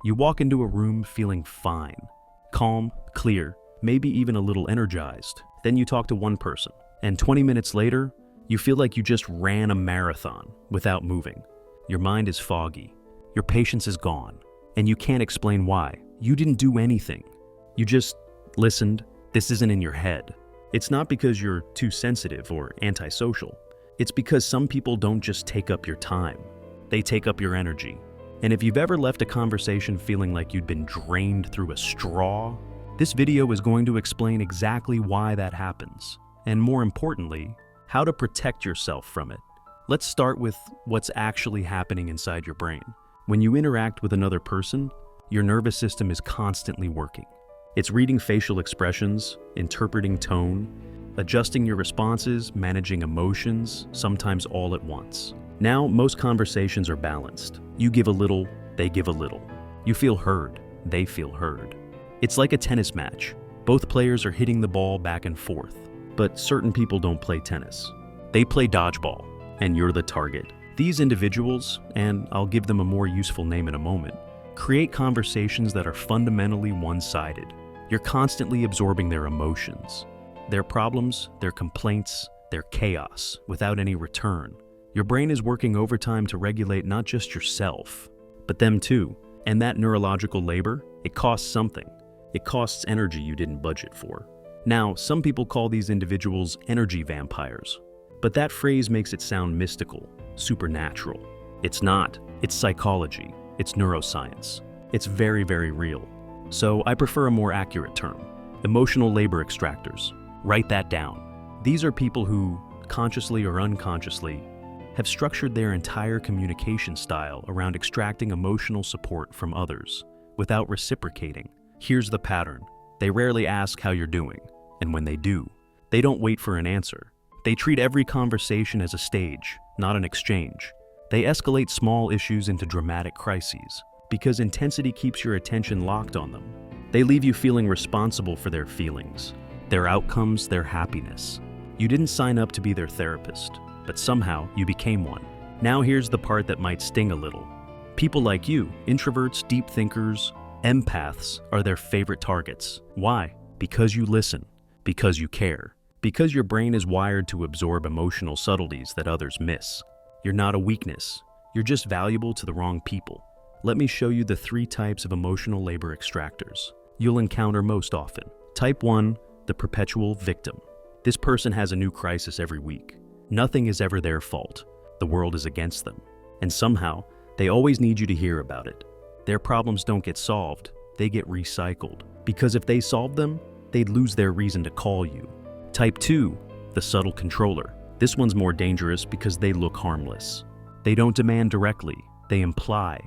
You walk into a room feeling fine, calm, clear, maybe even a little energized. Then you talk to one person, and 20 minutes later, you feel like you just ran a marathon without moving. Your mind is foggy, your patience is gone, and you can't explain why. You didn't do anything. You just listened. This isn't in your head. It's not because you're too sensitive or antisocial. It's because some people don't just take up your time. They take up your energy. And if you've ever left a conversation feeling like you'd been drained through a straw, this video is going to explain exactly why that happens, and more importantly, how to protect yourself from it. Let's start with what's actually happening inside your brain. When you interact with another person, your nervous system is constantly working. It's reading facial expressions, interpreting tone, adjusting your responses, managing emotions, sometimes all at once. Now, most conversations are balanced. You give a little, they give a little. You feel heard, they feel heard. It's like a tennis match. Both players are hitting the ball back and forth. But certain people don't play tennis. They play dodgeball, and you're the target. These individuals, and I'll give them a more useful name in a moment, create conversations that are fundamentally one-sided. You're constantly absorbing their emotions, their problems, their complaints, their chaos, without any return. Your brain is working overtime to regulate not just yourself, but them too. And that neurological labor, it costs something. It costs energy you didn't budget for. Now, some people call these individuals energy vampires, but that phrase makes it sound mystical, supernatural. It's not. It's psychology. It's neuroscience. It's very, very real. So I prefer a more accurate term, emotional labor extractors. Write that down. These are people who, consciously or unconsciously, have structured their entire communication style around extracting emotional support from others without reciprocating. Here's the pattern. They rarely ask how you're doing, and when they do, they don't wait for an answer. They treat every conversation as a stage, not an exchange. They escalate small issues into dramatic crises, because intensity keeps your attention locked on them. They leave you feeling responsible for their feelings, their outcomes, their happiness. You didn't sign up to be their therapist, but somehow you became one. Now here's the part that might sting a little. People like you, introverts, deep thinkers, empaths, are their favorite targets. Why? Because you listen, because you care, because your brain is wired to absorb emotional subtleties that others miss. You're not a weakness. You're just valuable to the wrong people. Let me show you the 3 types of emotional labor extractors you'll encounter most often. Type 1, the perpetual victim. This person has a new crisis every week. Nothing is ever their fault. The world is against them. And somehow, they always need you to hear about it. Their problems don't get solved, they get recycled. Because if they solved them, they'd lose their reason to call you. Type 2, the subtle controller. This one's more dangerous because they look harmless. They don't demand directly, they imply,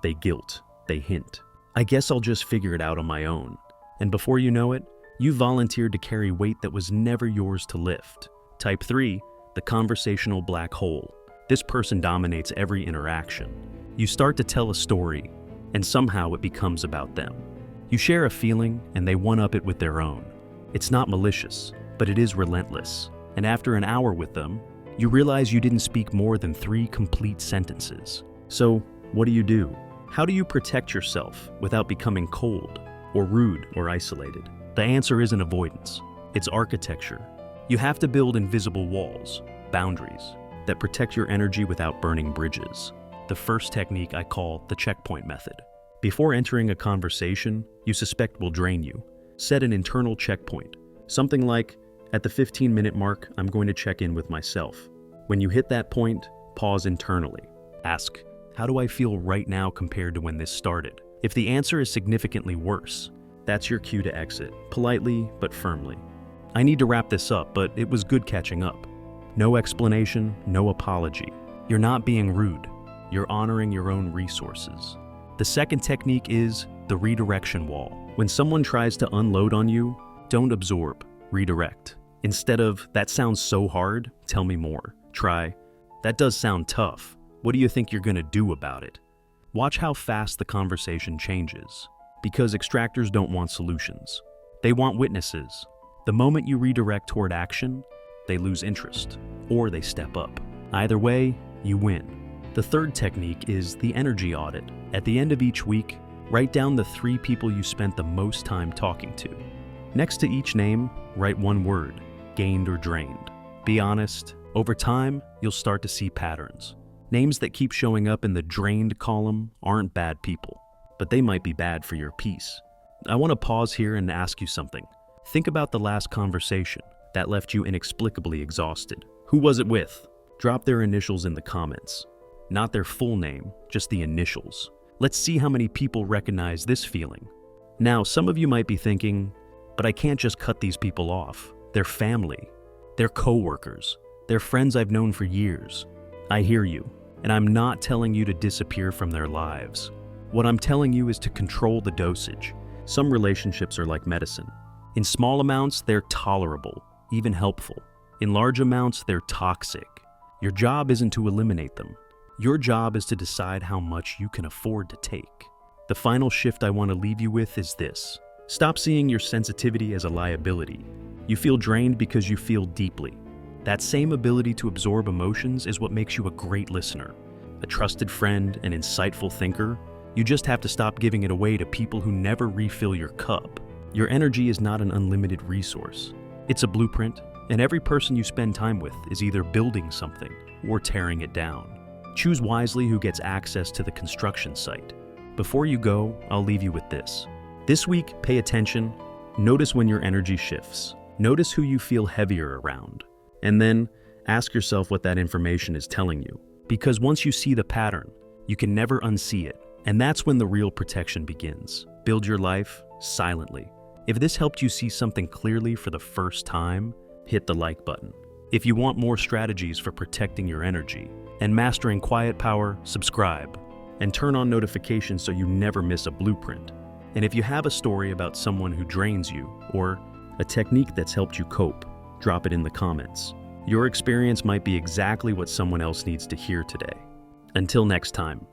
they guilt, they hint. I guess I'll just figure it out on my own. And before you know it, you volunteered to carry weight that was never yours to lift. Type 3, the conversational black hole. This person dominates every interaction. You start to tell a story, and somehow it becomes about them. You share a feeling, and they one-up it with their own. It's not malicious, but it is relentless. And after an hour with them, you realize you didn't speak more than 3 complete sentences. So, what do? How do you protect yourself without becoming cold, or rude, or isolated? The answer isn't avoidance. It's architecture. You have to build invisible walls, boundaries, that protect your energy without burning bridges. The first technique I call the checkpoint method. Before entering a conversation you suspect will drain you, set an internal checkpoint. Something like, at the 15-minute mark, I'm going to check in with myself. When you hit that point, pause internally. Ask, how do I feel right now compared to when this started? If the answer is significantly worse, that's your cue to exit, politely but firmly. I need to wrap this up, but it was good catching up. No explanation, no apology. You're not being rude. You're honoring your own resources. The second technique is the redirection wall. When someone tries to unload on you, don't absorb, redirect. Instead of, that sounds so hard, tell me more. Try, that does sound tough. What do you think you're gonna do about it? Watch how fast the conversation changes. Because extractors don't want solutions. They want witnesses. The moment you redirect toward action, they lose interest, or they step up. Either way, you win. The third technique is the energy audit. At the end of each week, Write down the 3 people you spent the most time talking to. Next to each name, write one word, gained or drained. Be honest, over time, you'll start to see patterns. Names that keep showing up in the drained column aren't bad people, but they might be bad for your peace. I want to pause here and ask you something. Think about the last conversation that left you inexplicably exhausted. Who was it with? Drop their initials in the comments. Not their full name, just the initials. Let's see how many people recognize this feeling. Now, some of you might be thinking, but I can't just cut these people off. They're family. They're coworkers. They're friends I've known for years. I hear you, and I'm not telling you to disappear from their lives. What I'm telling you is to control the dosage. Some relationships are like medicine. In small amounts, they're tolerable, even helpful. In large amounts, they're toxic. Your job isn't to eliminate them. Your job is to decide how much you can afford to take. The final shift I want to leave you with is this. Stop seeing your sensitivity as a liability. You feel drained because you feel deeply. That same ability to absorb emotions is what makes you a great listener, a trusted friend, an insightful thinker. You just have to stop giving it away to people who never refill your cup. Your energy is not an unlimited resource. It's a blueprint, and every person you spend time with is either building something or tearing it down. Choose wisely who gets access to the construction site. Before you go, I'll leave you with this. This week, pay attention. Notice when your energy shifts. Notice who you feel heavier around. And then ask yourself what that information is telling you. Because once you see the pattern, you can never unsee it. And that's when the real protection begins. Build your life silently. If this helped you see something clearly for the first time, hit the like button. If you want more strategies for protecting your energy and mastering quiet power, subscribe and turn on notifications so you never miss a blueprint. And if you have a story about someone who drains you or a technique that's helped you cope, drop it in the comments. Your experience might be exactly what someone else needs to hear today. Until next time.